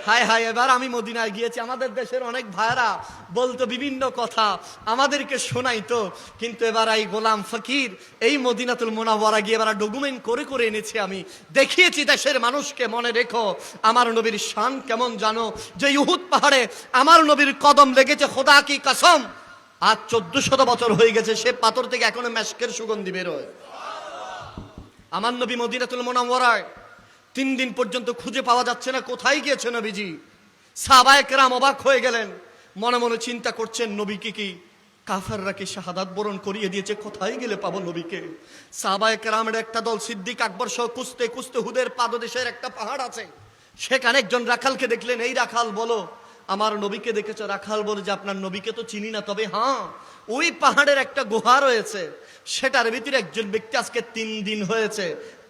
হায় হায়, এবার আমি মদিনায় গিয়েছি, আমাদের দেশের অনেক ভাইরা বলতো বিভিন্ন কথা, আমাদেরকে শোনাইতো, কিন্তু এবার এই গোলাম ফকির এই মদিনাতুল মুনাওয়ারা গিয়ে এবার ডকুমেন্ট করে করে এনেছি, আমি দেখিয়েছি দেশের মানুষকে। মনে রেখো আমার নবীর শান কেমন জানো, যে উহুদ পাহাড়ে আমার নবীর কদম লেগেছে, খোদা কি কসম, আজ 1400 বছর হয়ে গেছে, সে পাথর থেকে এখনো মেশকের সুগন্ধি বেরোয়। আমার নবী মদিনাতুল মুনাওয়ারায় 3 দিন পর্যন্ত খুঁজে পাওয়া যাচ্ছে না, কোথায় গিয়েছে নবীজি। সাহাবায়ে কেরাম অবাক হয়ে গেলেন, মনে মনে চিন্তা করছেন নবীকে কি কাফেররা কি শাহাদাত বরণ করিয়ে দিয়েছে, কোথায় গেলে পাবো নবীকে। সাহাবায়ে কেরামের একটা দল সিদ্দিক আকবর সহ খুঁজতে খুঁজতে হুদের পাদদেশের একটা পাহাড় আছে, সেখানে একজন রাখালকে দেখলেন। এই রাখাল, বলো আমার নবীকে দেখেছো? রাখাল বলে যে আপনার নবীকে তো চিনি না, তবে হ্যাঁ ওই পাহাড়ের একটা গুহা রয়েছে, সেটার ভিতরে একজন ব্যক্তি আজকে 3 দিন হয়েছে,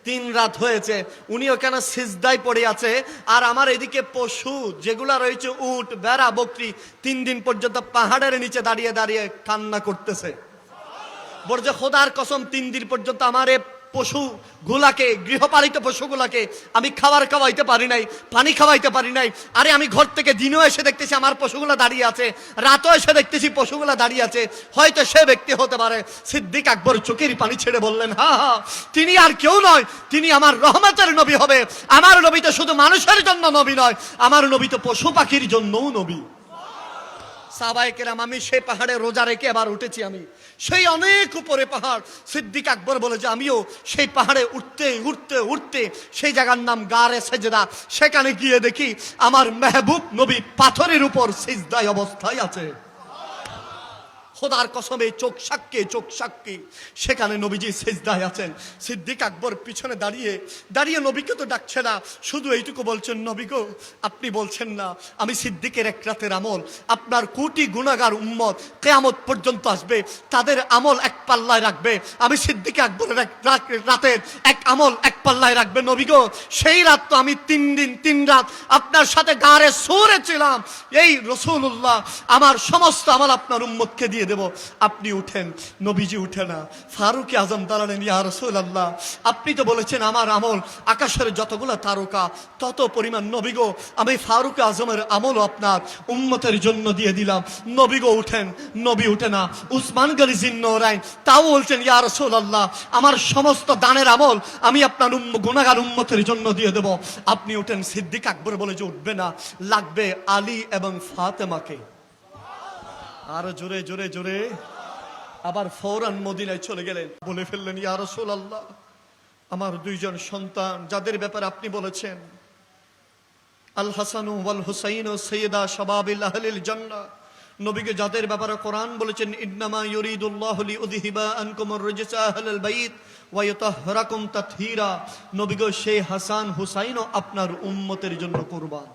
3 রাত হয়েছে, উনি ওখানে সিজদায় পড়ে আছে, আর আমার এদিকে পশু যেগুলা রয়েছে, উট ভেড়া বকরি, 3 দিন পর্যন্ত পাহাড়ের নিচে দাঁড়িয়ে দাঁড়িয়ে কান্না করতেছে। বলছে খোদার কসম 3 দিন পর্যন্ত আমার পশু গুলাকে, গৃহপালিত পশুগুলাকে আমি খাবার খাওয়াইতে পারি নাই, পানি খাওয়াইতে পারি নাই। আরে আমি ঘর থেকে দিনও এসে দেখতেছি আমার পশুগুলা দাঁড়িয়ে আছে, রাতও এসে দেখতেছি পশুগুলা দাঁড়িয়ে আছে, হয়তো সে ব্যক্তি হতে পারে। সিদ্দিক আকবর চোখের পানি ছেড়ে বললেন, হ্যাঁ হ্যাঁ, তিনি আর কেউ নয়, তিনি আমার রহমতের নবী হবে। আমার নবী তো শুধু মানুষের জন্য নবী নয়, আমার নবী তো পশু পাখির জন্যও নবী। সাহাবায়ে কেরাম, আমি সেই পাহাড়ে রোজা রেখে আবার উঠেছি, আমি সেই অনেক উপরে পাহাড়। সিদ্দিক আকবর বলে যে আমিও সেই পাহাড়ে উঠতে উঠতে উঠতে সেই জায়গার নাম গারে সেজদা, সেখানে গিয়ে দেখি আমার মেহবুব নবী পাথরের উপর সিজদায় অবস্থায় আছে। খোদার কসমে চোখ সাক্ষী সেখানে নবীজি সিজদায় আছেন। সিদ্দিক আকবর পিছনে দাঁড়িয়ে দাঁড়িয়ে নবীকে তো ডাকছে না, শুধু এইটুকু বলছেন, নবী গো আপনি বলছেন না আমি সিদ্দিকের এক রাতের আমল, আপনার কোটি গুনাহগার উম্মত কিয়ামত পর্যন্ত আসবে, তাদের আমল এক পাল্লায় রাখবে, আমি সিদ্দিক আকবরের এক রাতের এক আমল এক পাল্লায় রাখবে। নবী গো সেই রাত তো আমি 3 দিন 3 রাত আপনার সাথে গারে সূরে ছিলাম, এই রাসূলুল্লাহ আমার সমস্ত আমল আপনার উম্মতকে দিয়ে দেব, আপনি উঠেন। নবীজি উঠে না। ফারুক আজম দাঁড়ালেন, ইয়া রাসূলুল্লাহ আপনি তো বলেছেন আমার আমল আকাশের যতগুলো তারকা তত পরিমাণ, নবী গো আমি ফারুক আজমের আমল আপনার উম্মতের জন্য দিয়ে দিলাম। নবী গো উঠেন। নবী উঠে না। উসমান গনি জিন্নৌরাইন তাও বলছেন, ইয়া রাসূলুল্লাহ আমার সমস্ত দানের আমল আমি আপনার গুনাহগার উম্মতের জন্য দিয়ে দেব, আপনি উঠেন। সিদ্দিক আকবর বলে যে উঠবে না, লাগবে আলী এবং ফাতেমাকে। আর জোরে জোরে জোরে আবার ফৌরান মদিনায় চলে গেলেন, বলে ফেললেন, ইয়া রাসূলুল্লাহ আমার 2 জন সন্তান যাদের ব্যাপারে আপনি বলেছেন আল হাসান ওয়াল হুসাইন সাইয়্যিদা শাবাবিল আহলিল জান্নাহ, নবীকে যাদের ব্যাপারে কোরআন বলেছেন ইন্নামা ইউরিদুল্লাহু লিউযহিবা আনকুমুর রিজসা আহলাল বাইত ওয়া ইউতাহহিরাকুম তাতহীরা, নবী গো সেই হাসান হুসাইনও আপনার উম্মতের জন্য কুরবান।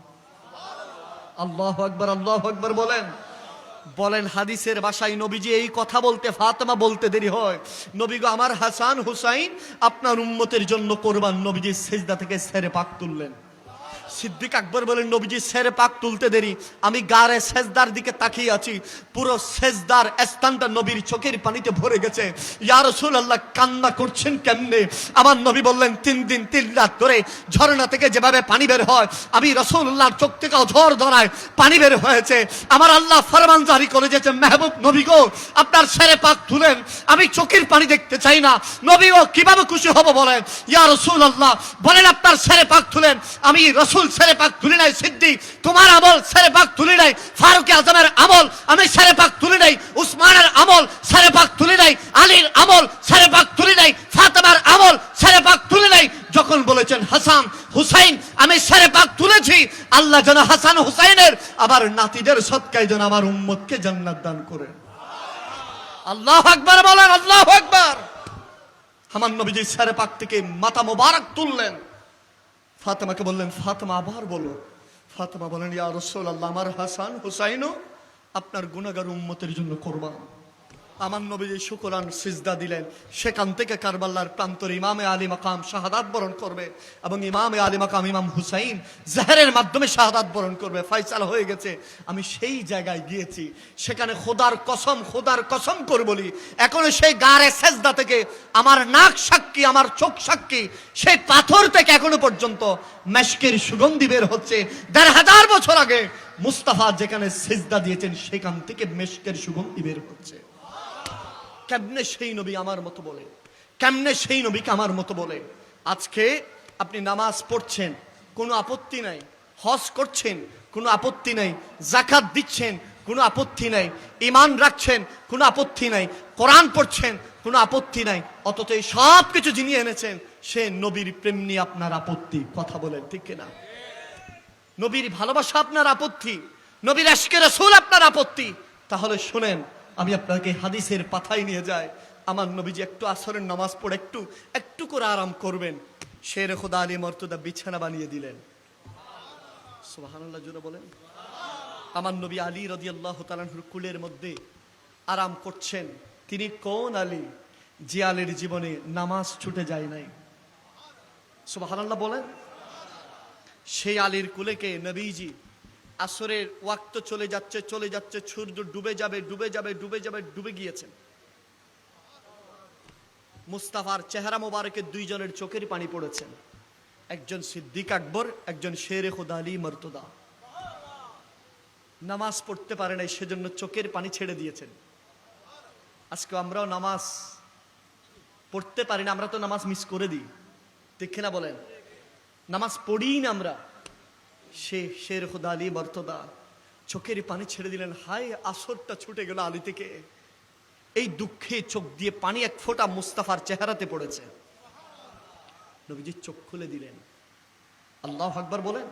আল্লাহু আকবার, আল্লাহু আকবার বলেন। বলেন হাদিসের ভাষায় নবীজি এই কথা বলতে ফাতেমা বলতে দেরি হয়, নবী গো আমার হাসান হুসাইন আপনার উম্মতের জন্য কোরবান। নবীজি সিজদা থেকে সেরে পাক তুললেন। সিদ্দিক আকবর বলেন, নবীজি সেরে পাক তুলতে দেরি, আমি গারে সেজদার দিকে তাকিয়ে আছি, পুরো সেজদার স্থানটা নবীর চোখের পানিতে ভরে গেছে। ইয়া রাসূলুল্লাহ কান্না করছেন কেমনে? আমার নবী বললেন, 3 দিন 3 রাত ধরে ঝর্ণা থেকে যেভাবে পানি বের হয়, আমি রাসূলুল্লাহর চোখ থেকে ঝড় ধরায় পানি বের হয়েছে। আমার আল্লাহ ফরমান জারি করে দিয়েছে, মেহবুব নবী গো আপনার সেরে পাক তুলেন, আমি চোখের পানি দেখতে চাই না। নবী ও কিভাবে খুশি হব বলেন? ইয়া রাসূলুল্লাহ বলেন আপনার সেরে পাক তুলেন, আমি রাসূল সেরে পাক তুলি নাই। সিদ্দিক তোমার আমল সেরে পাক তুলি নাই, ফারুক আজমের আমল আমি সেরে পাক তুলি নাই, উসমানের আমল সেরে পাক তুলি নাই, আলীর আমল সেরে পাক তুলি নাই, ফাতেমার আমল সেরে পাক তুলি নাই। যখন বলেছেন হাসান হুসাইন আমি সেরে পাক তুলেছি, আল্লাহ যেন হাসান হুসাইনের আবার নাতিদের সদকায় যেন আমার উম্মতকে জান্নাত দান করেন। আল্লাহু আকবার বলেন, আল্লাহু আকবার। আমার নবীজি সেরে পাক থেকে মাথা মোবারক তুললেন, ফাতেমাকে বললেন, ফাতেমা আবার বলো। ফাতেমা বলেন, ইয়া রাসূলুল্লাহ আমার হাসান হুসাইনও আপনার গুনাহগার উম্মতের জন্য কুরবান। আমার নবীজি শুকরান সিজদা দিলেন। সেখান থেকে কারবালার প্রান্তরে ইমামে আলী মাকাম শাহাদাত বরণ করবে এবং ইমামে আলী মাকাম ইমাম হুসাইন জাহেরের মাধ্যমে শাহাদাত বরণ করবে। ফয়সালা হয়ে গেছে। আমি সেই জায়গায় গিয়েছি, সেখানে খোদার কসম করে বলি, এখনো সেই গারে সেজদা থেকে আমার নাক সাক্ষী, আমার চোখ সাক্ষী, সেই পাথর থেকে এখনো পর্যন্ত মেশকের সুগন্ধি বের হচ্ছে। ১,৫০০ বছর আগে মুস্তাফা যেখানে সিজদা দিয়েছেন সেখান থেকে মেশকের সুগন্ধি বের হচ্ছে। কেমনে সেই নবী আমার মতো বলে, কেমনে সেই নবীকে আমার মতো বলে। আজকে আপনি নামাজ পড়ছেন, কোনো আপত্তি নাই, হজ করছেন, কোনো আপত্তি নাই, যাকাত দিচ্ছেন, কোনো আপত্তি নাই, ঈমান রাখছেন, কোনো আপত্তি নাই, কোরআন পড়ছেন, কোনো আপত্তি নাই, অথচ এই সব কিছু যিনি এনেছেন সে নবীর প্রেম নিয়ে আপনার আপত্তি। কথা বলেন ঠিক কিনা? নবীর ভালোবাসা আপনার আপত্তি, নবীর আশকে রাসূল আপনার আপত্তি। তাহলে শুনেন, আমি আপনাকে হাদিসের পাথায় নিয়ে যাই। আমার নবীজি একটু আসরের নামাজ পড়ে একটু করে আরাম করবেন, শের খোদা আলী মর্তুদা বিছানা বানিয়ে দিলেন। সুবহানাল্লাহ জোরে বলেন। আমার নবী আলী রাদিয়াল্লাহু তাআলা আনহুর কুলের মধ্যে আরাম করছেন। তিনি কোন আলী? যে আলীর জীবনে নামাজ ছুটে যায় নাই। সুবহানাল্লাহ বলেন। সেই আলীর কুলেকে নবীজি আসরের ওয়াক্ত চলে যাচ্ছে, সূর্য ডুবে গিয়েছেন। মুস্তাফার চেহারা মোবারকে দুইজনের চোখের পানি পড়েছেন, একজন সিদ্দিক আকবর, একজন শেরে খোদা আলী মর্তুদা। নামাজ পড়তে পারে নাই, সেজন্য চোখের পানি ছেড়ে দিয়েছেন। আজকে আমরাও নামাজ পড়তে পারি না, আমরা তো নামাজ মিস করে দিই, ঠিক না বলেন? নামাজ পড়ি না আমরা। সে শের খোদা আলী মর্তুদা চোখের পানি ছেড়ে দিলেন। হায়, আসরটা ছুটে গেল আলী থেকে। এই দুঃখে চোখ দিয়ে পানি এক ফোঁটা মুস্তাফার চেহারাতে পড়েছে। নবীজি চোখ খুলে দিলেন। আল্লাহু আকবার বলেন।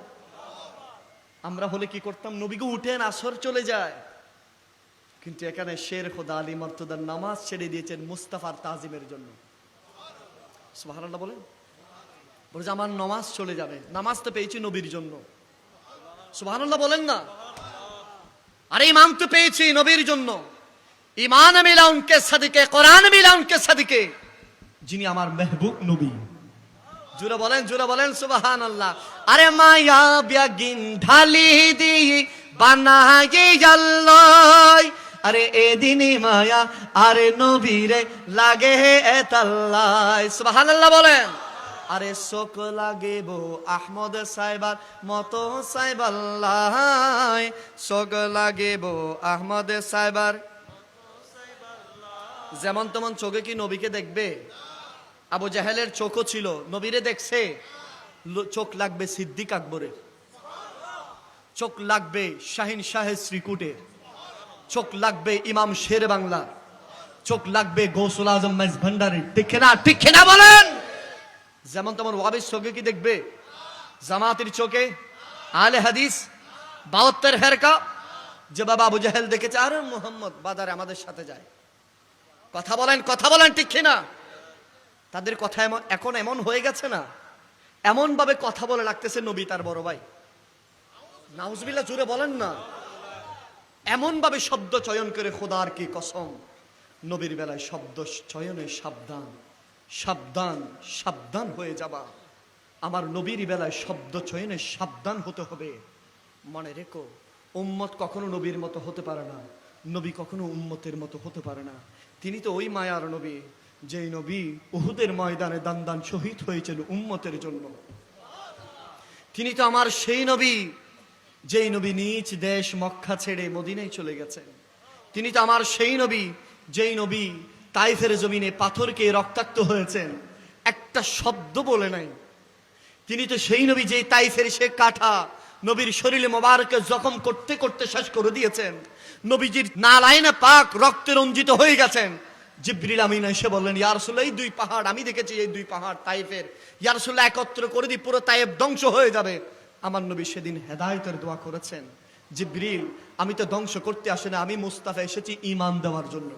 আমরা হলে কি করতাম? নবীকে উঠেন, আসর চলে যায়। কিন্তু এখানে শের খোদা আলী মর্তুদার নামাজ ছেড়ে দিয়েছেন মুস্তাফার তাজিমের জন্য। সুবহানাল্লাহ বলেন। বলছে আমার নামাজ চলে যাবে, নামাজ তো পেয়েছি নবীর জন্য। সুবহানাল্লাহ বলেন না? আরে ইমাম তো পেয়েছি নবীর জন্য। ঈমান মিলা উনকে সাদিকে, কোরআন মিলা উনকে সাদিকে, যিনি আমার মেহবুব নবী। জোরে বলেন সুবহানাল্লাহ। আরে মায়া বিয়াগিন ঢালি দি বানায়ে আল্লাহ, আরে এদিনই মায়া আরে নবীরে লাগে এতাল্লাহ। সুবহানাল্লাহ বলেন। আরে শোক লাগিব আহমদ সাহেবার মতো সাহেবাল্লাহ, শোক লাগিব আহমদ সাহেবার। যেমন তেমন চোখে কি নবীকে দেখবে? আবু জাহেলের চোখও ছিল, নবীরে দেখছে। চোখ লাগবে সিদ্দিক আকবরের, চোখ লাগবে শাহিন শাহের শ্রীকুটের, চোখ লাগবে ইমাম শের বাংলা, চোখ লাগবে গৌসুল আজম মেজ ভান্ডারের। ঠিক না বলেন? যেমন তেমন ওয়াহাবির চোখে কি দেখবে? জামাতের চোখে, আলে হাদিস 72 ফেরকা যে বাবা আবু জাহেল দেখেছে, আরে মোহাম্মদ বাজারে আমাদের সাথে যায়। কথা বলেন ঠিক না? তাদের কথা এখন এমন হয়ে গেছে না, এমন ভাবে কথা বলে লাগতেছে নবী তার বড় ভাই। নাউজুবিল্লাহ জোরে বলেন না। এমন ভাবে শব্দ চয়ন করে, খোদার কি কসম, নবীর বেলায় শব্দ চয়নে সাবধান হয়ে যাবা। আমার নবীর বেলায় শব্দ চয়নে সাবধান হতে হবে। মনে রেখো, উম্মত কখনো নবীর মতো হতে পারে না, নবী কখনো উম্মতের মতো হতে পারে না। তিনি তো ওই মায়ার নবী, যেই নবী উহুদের ময়দানে দান শহীদ হয়েছিল উম্মতের জন্য। তিনি তো আমার সেই নবী, যেই নবী নিজ দেশ মক্কা ছেড়ে মদিনায় চলে গেছেন। তিনি তো আমার সেই নবী, যেই নবী তাইফের জমিনে পাথরকে রক্তাক্ত হয়েছেন, একটা শব্দ বলে নাই। তিনি তো সেই নবী, যে তাইফের সে কাঠা নবীর শরীরে মোবারকে জখম করতে করতে শেষ করে দিয়েছেন। নবীজির নালাইনে পাক রক্তে রঞ্জিত হয়ে গেছেন। জিবরিল আমিন এসে বললেন, ইয়া রাসূলুল্লাহ, এই দুই পাহাড় আমি দেখেছি, এই দুই পাহাড় তাইফের, ইয়া রাসূলুল্লাহ একত্র করে দিই, পুরো তাইফ ধ্বংস হয়ে যাবে। আমার নবী সেদিন হেদায়েতের দোয়া করেছেন, জিবরিল আমি তো ধ্বংস করতে আসি না, আমি মুস্তাফা এসেছি ঈমান দেওয়ার জন্য।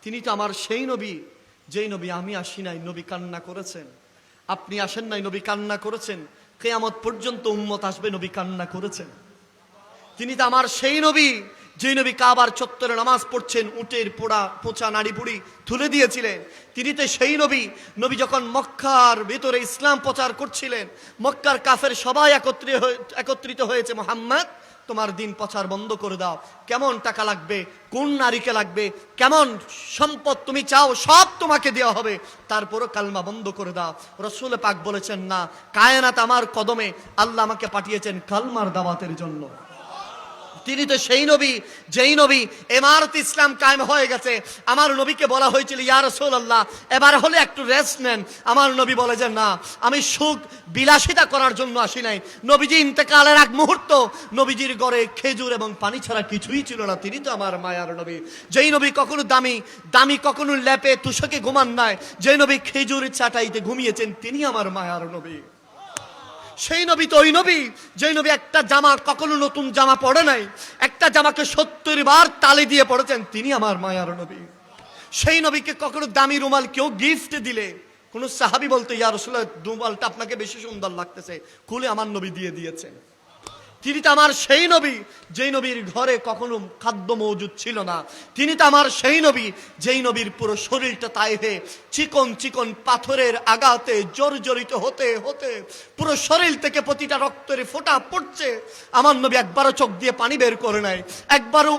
তিনি তো আমার সেই নবী, যেই নবী আমি আসি নাই, নবী কান্না করেছেন। আপনি আসেন নাই, নবী কান্না করেছেন। কিয়ামত পর্যন্ত উম্মত আসবে, নবী কান্না করেছেন। তিনি তো আমার সেই নবী, যে নবী কাবার চত্বরে নামাজ পড়ছেন, উটের পোড়া পোঁচা নাড়ি পুড়ি তুলে দিয়েছিলেন, তিনি তো সেই নবী। নবী যখন মক্কার ভেতরে ইসলাম প্রচার করছিলেন, মক্কার কাফের সবাই একত্রিত হয়েছে, মুহাম্মদ তোমার দিন প্রচার বন্ধ করে দাও, কেমন টাকা লাগবে, কোন নারীকে লাগবে, কেমন সম্পদ তুমি চাও, সব তোমাকে দেওয়া হবে, তারপরও কালমা বন্ধ করে দাও। রাসূল পাক বলেছেন, না, কায়নাত আমার কদমে, আল্লাহ আমাকে পাঠিয়েছেন কালমার দাওয়াতের জন্য। তিনি তো সেই নবী, যেই নবী ইমারত ইসলাম কায়েম হয়ে গেছে। আমার নবীকে বলা হয়েছিল, ইয়া রাসূলুল্লাহ এবার হলে একটু রেস্ট নেন। আমার নবী বলে যে, না, আমি সুখ বিলাসিতা করার জন্য আসি নাই। নবীজি ইন্তেকালের এক মুহূর্ত নবীজির ঘরে খেজুর এবং পানি ছাড়া কিছুই ছিল না। তিনি তো আমার মায়ার নবী, যেই নবী কখনো দামি কখনো ল্যাপে তুষকে ঘুমান নাই, যেই নবী খেজুর চাটাইতে ঘুমিয়েছেন, তিনি আমার মায়ার নবী। সেই নবী তো ওই নবী, যেই নবী একটা জামা কখনো নতুন জামা পড়ে নাই, একটা জামাকে 70 বার তালি দিয়ে পড়েছেন, তিনি আমার মায়ার নবী। সেই নবীকে কখনো দামি রুমাল কেউ গিফট দিলে কোন সাহাবী বলতো, ইয়া রাসূলুল্লাহ রুমালটা আপনাকে বেশি সুন্দর লাগতেছে, খুলে আমার নবী দিয়ে দিয়েছেন। তিনি তো আমার সেই নবী, যেই নবীর ঘরে কখনো খাদ্য মজুদ ছিল না। তিনি তো আমার সেই নবী, যেই নবীর পুরো শরীরটা তাইফে চিকন চিকন পাথরের আঘাতে জর্জরিত হতে হতে পুরো শরীর থেকে প্রতিটা রক্তের ফোঁটা পড়ছে। আমার নবী একবারও চোখ দিয়ে পানি বের করে নাই, একবারও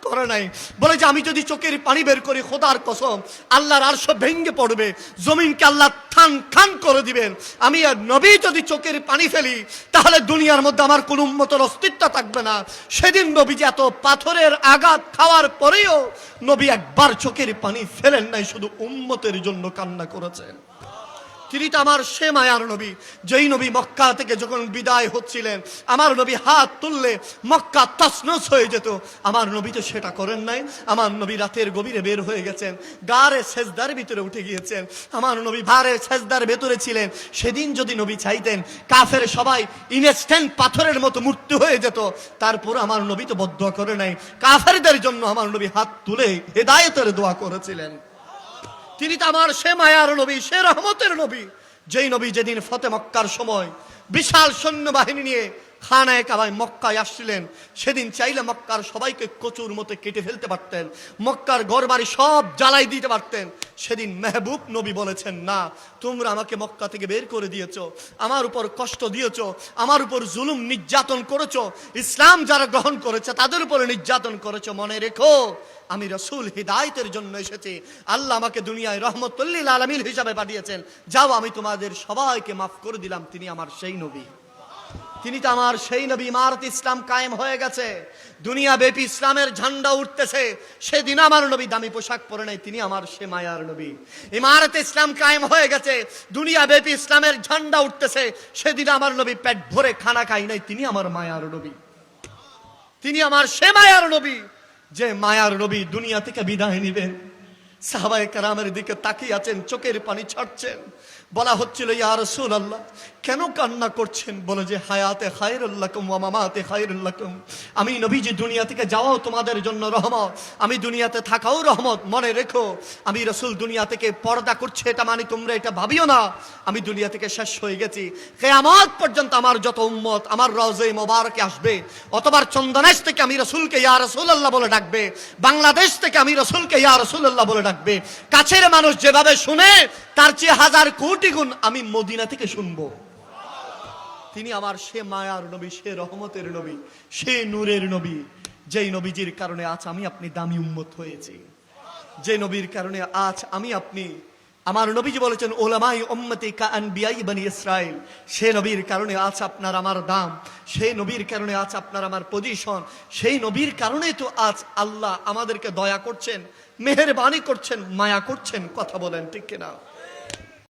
করে নাই। বলে যে, আমি যদি চোখের পানি বের করি, খোদার কসম আল্লাহর আরশ ভেঙে পড়বে, জমিনকে আল্লাহ থান খান করে দিবেন। আমি আর নবী যদি চোখের পানি ফেলি, তাহলে দুনিয়ার মধ্যে আমার কোনো উম্মতের অস্তিত্ব থাকবে না। সেদিন নবী যে এত পাথরের আঘাত খাওয়ার পরেও নবী একবার চোখের পানি ফেলেন নাই, শুধু উম্মতের জন্য কান্না করেছেন। তিনি তো আমার সে মায়ার নবী, যেই নবী মক্কা থেকে যখন বিদায় হচ্ছিলেন, আমার নবী হাত তুললে মক্কা তছনছ হয়ে যেত। আমার নবী তো সেটা করেন নাই। আমার নবী রাতের গভীরে বের হয়ে গেছেন, গারে সেজদার ভিতরে উঠে গিয়েছেন। আমার নবী ভারে সেজদার ভেতরে ছিলেন। সেদিন যদি নবী চাইতেন, কাফের সবাই ইনস্ট্যান্ট পাথরের মতো মূর্তি হয়ে যেত। তারপর আমার নবী তো বদদোয়া করে নাই, কাফেরদের জন্য আমার নবী হাত তুলে হেদায়েতের দোয়া করেছিলেন। তিনি তো আমার সে মায়ার নবী, সে রহমতের নবী, যেই নবী যেদিন ফতে মক্কার সময় বিশাল সৈন্যবাহিনী নিয়ে খানায়ে কাবায় মক্কায় আসছিলেন, সেদিন চাইলে মক্কার সবাইকে কচুর মতো কেটে ফেলতে পারতেন, মক্কার ঘরবাড়ি সব জ্বালাই দিতে পারতেন। সেদিন মেহবুব নবী বলেছেন, না, তোমরা আমাকে মক্কা থেকে বের করে দিয়েছো, আমার উপর কষ্ট দিয়েছো, আমার উপর জুলুম নির্যাতন করেছো, ইসলাম যারা গ্রহণ করেছে তাদের উপরে নির্যাতন করেছো, মনে রেখো আমি রাসূল হিদায়াতের জন্য এসেছি। আল্লাহ আমাকে দুনিয়ায় রহমতুল লিল আলামিন হিসাবে পাঠিয়েছেন। যাও, আমি তোমাদের সবাইকে মাফ করে দিলাম। তিনি আমার সেই নবী, তিনি তো আমার সেই নবী। ইমারত ইসলাম কায়েম হয়ে গেছে, দুনিয়া ব্যাপী ইসলামের ঝান্ডা উঠতেছে। সেদিন আমার নবী দামি পোশাক পরে নাই, তিনি আমার সে মায়ার নবী। ইমারত ইসলাম কায়েম হয়ে গেছে, দুনিয়া ব্যাপী ইসলামের ঝান্ডা উঠতেছে। সেদিন আমার নবী পেট ভরে খানা খাই নাই, তিনি আমার মায়ার নবী। তিনি আমার সে মায়ার নবী, যে মায়ার নবী দুনিয়া থেকে বিদায় নিবেন। সাহাবায়ে কেরামের দিকে তাকিয়ে আছেন, চোখের পানি ছাড়ছেন। বলা হচ্ছিল, ইয়া রাসূলুল্লাহ কেন কান্না করছেন? বলে যে, হায়াতে খায়রুল লাকুম ওয়া মামাতে খায়রুল লাকুম। আমি নবীজি দুনিয়া থেকে যাওয়াও তোমাদের জন্য রহমত, আমি দুনিয়াতে থাকাও রহমত। মনে রেখো, আমি রাসূল দুনিয়া থেকে পর্দা করছে এটা মানে তোমরা এটা ভাবিও না। আমি দুনিয়া থেকে শেষ হয়ে গেছি। কিয়ামত পর্যন্ত আমার যত উম্মত আমার রওজে মোবারকে আসবে, অতবার চন্দনেশ থেকে আমি রাসূলকে ইয়া রাসূলুল্লাহ বলে ডাকবে, বাংলাদেশ থেকে আমি রাসূলকে ইয়া রাসূলুল্লাহ বলে ডাকবে। কাছের মানুষ যেভাবে শুনে, তার চেয়ে 1000 কোটি গুণ আমি মদিনা থেকে শুনবো। তিনি আমার সে মায়ার নবী, সে রহমতের নবী, সে নূরের নবী, যেই নবীজির কারণে আজ আমি আপনি দামি উম্মত হয়েছি, যে নবীর কারণে আজ আমি আপনি, আমার নবীজি বলেছেন, উলামায়ে উম্মতি কা আনবিয়াই বনি ইসরাইল। সে নবীর কারণে আজ আপনার আমার দাম, সেই নবীর কারণে আজ আপনার আমার পজিশন, সেই নবীর কারণেই তো আজ আল্লাহ আমাদেরকে দয়া করছেন, মেহেরবানি করছেন, মায়া করছেন। কথা বলেন ঠিক কিনা?